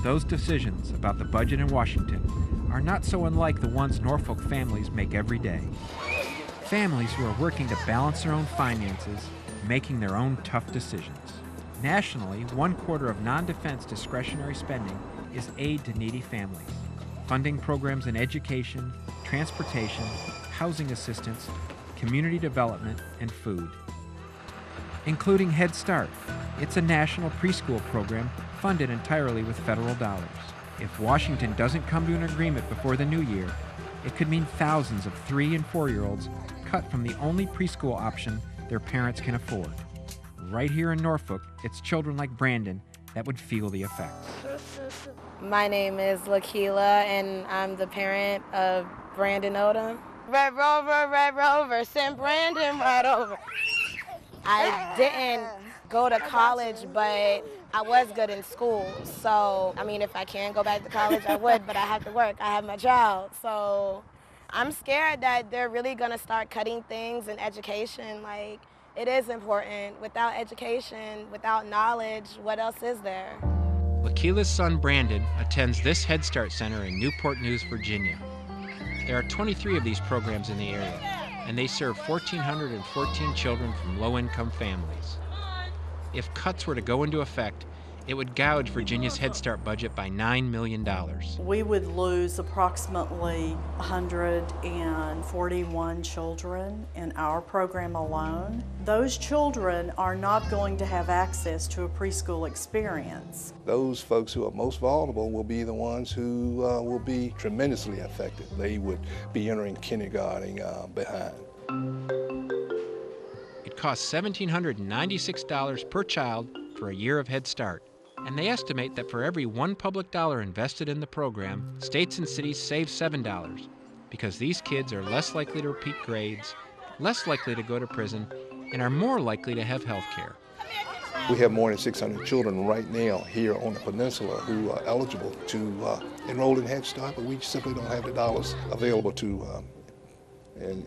Those decisions about the budget in Washington are not so unlike the ones Norfolk families make every day. Families who are working to balance their own finances, making their own tough decisions. Nationally, 1/4 of non-defense discretionary spending is aid to needy families, funding programs in education, transportation, housing assistance, community development, and food. Including Head Start. It's a national preschool program funded entirely with federal dollars. If Washington doesn't come to an agreement before the new year, it could mean thousands of 3- and 4-year-olds cut from the only preschool option their parents can afford. Right here in Norfolk, it's children like Brandon that would feel the effects. My name is Lakila, and I'm the parent of Brandon Odom. Red Rover, send Brandon right over. I didn't go to college, but I was good in school. So, I mean, if I can go back to college, I would, but I have to work. I have my child. So I'm scared that they're really going to start cutting things in education. Like, it is important. Without education, without knowledge, what else is there? Lakila's son Brandon attends this Head Start Center in Newport News, Virginia. There are 23 of these programs in the area, and they serve 1,414 children from low-income families. If cuts were to go into effect, it would gouge Virginia's Head Start budget by $9 million. We would lose approximately 141 children in our program alone. Those children are not going to have access to a preschool experience. Those folks who are most vulnerable will be the ones who will be tremendously affected. They would be entering kindergarten behind. It costs $1,796 per child for a year of Head Start. And they estimate that for every $1 public dollar invested in the program, states and cities save $7 because these kids are less likely to repeat grades, less likely to go to prison, and are more likely to have health care. We have more than 600 children right now here on the peninsula who are eligible to enroll in Head Start, but we simply don't have the dollars available to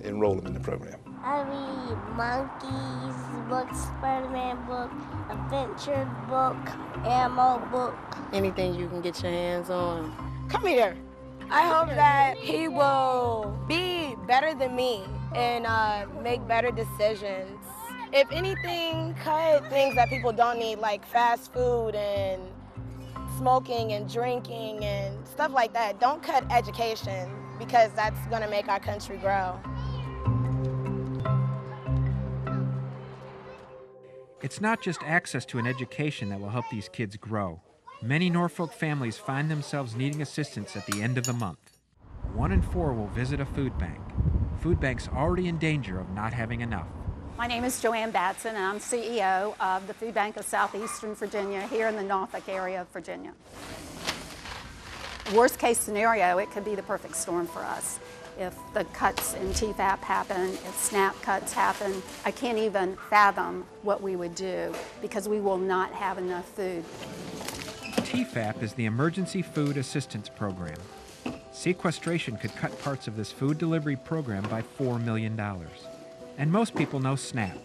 enroll them in the program. I read Monkeys book, Spider-Man book, Adventure book, Ammo book. Anything you can get your hands on. Come here. I hope that he will be better than me and make better decisions. If anything, cut things that people don't need, like fast food and smoking and drinking and stuff like that. Don't cut education, because that's going to make our country grow. It's not just access to an education that will help these kids grow. Many Norfolk families find themselves needing assistance at the end of the month. 1 in 4 will visit a food bank. Food banks already in danger of not having enough. My name is Joanne Batson, and I'm CEO of the Food Bank of Southeastern Virginia here in the Norfolk area of Virginia. Worst case scenario, it could be the perfect storm for us. If the cuts in TFAP happen, if SNAP cuts happen, I can't even fathom what we would do because we will not have enough food. TFAP is the Emergency Food Assistance Program. Sequestration could cut parts of this food delivery program by $4 million. And most people know SNAP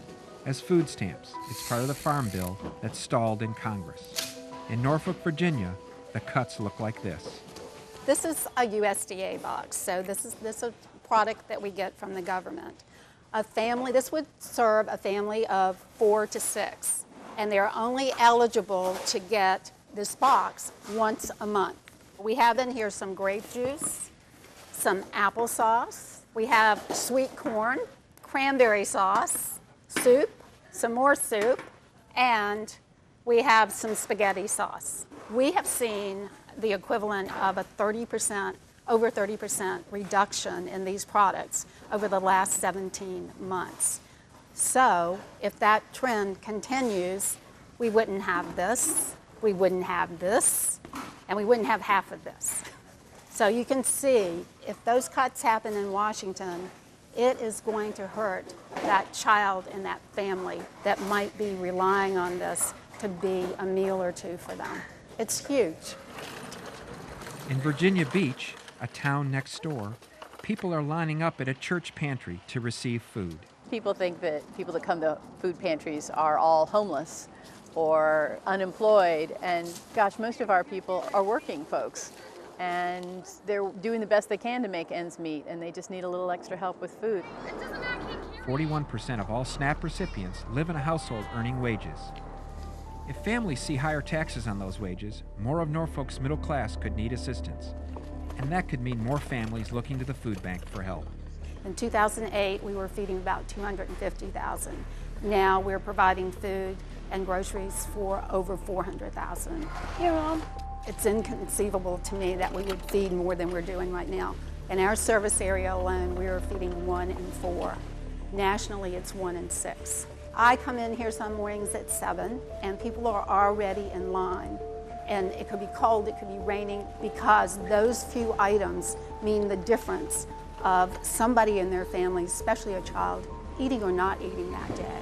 as food stamps. It's part of the Farm Bill that stalled in Congress. In Norfolk, Virginia, the cuts look like this. This is a USDA box, so this is a product that we get from the government. This would serve a family of 4 to 6, and they're only eligible to get this box once a month. We have in here some grape juice, some applesauce, we have sweet corn, cranberry sauce, soup, some more soup, and we have some spaghetti sauce. We have seen the equivalent of a over 30% reduction in these products over the last 17 months. So if that trend continues, we wouldn't have this, we wouldn't have this, and we wouldn't have half of this. So you can see, if those cuts happen in Washington, it is going to hurt that child and that family that might be relying on this to be a meal or two for them. It's huge. In Virginia Beach, a town next door, people are lining up at a church pantry to receive food. People think that people that come to food pantries are all homeless or unemployed. And gosh, most of our people are working folks, and they're doing the best they can to make ends meet, and they just need a little extra help with food. 41% of all SNAP recipients live in a household earning wages. If families see higher taxes on those wages, more of Norfolk's middle class could need assistance. And that could mean more families looking to the food bank for help. In 2008, we were feeding about 250,000. Now we're providing food and groceries for over 400,000. Here, Mom. It's inconceivable to me that we would feed more than we're doing right now. In our service area alone, we are feeding 1 in 4. Nationally, it's 1 in 6. I come in here some mornings at 7, and people are already in line. And it could be cold, it could be raining, because those few items mean the difference of somebody in their family, especially a child, eating or not eating that day.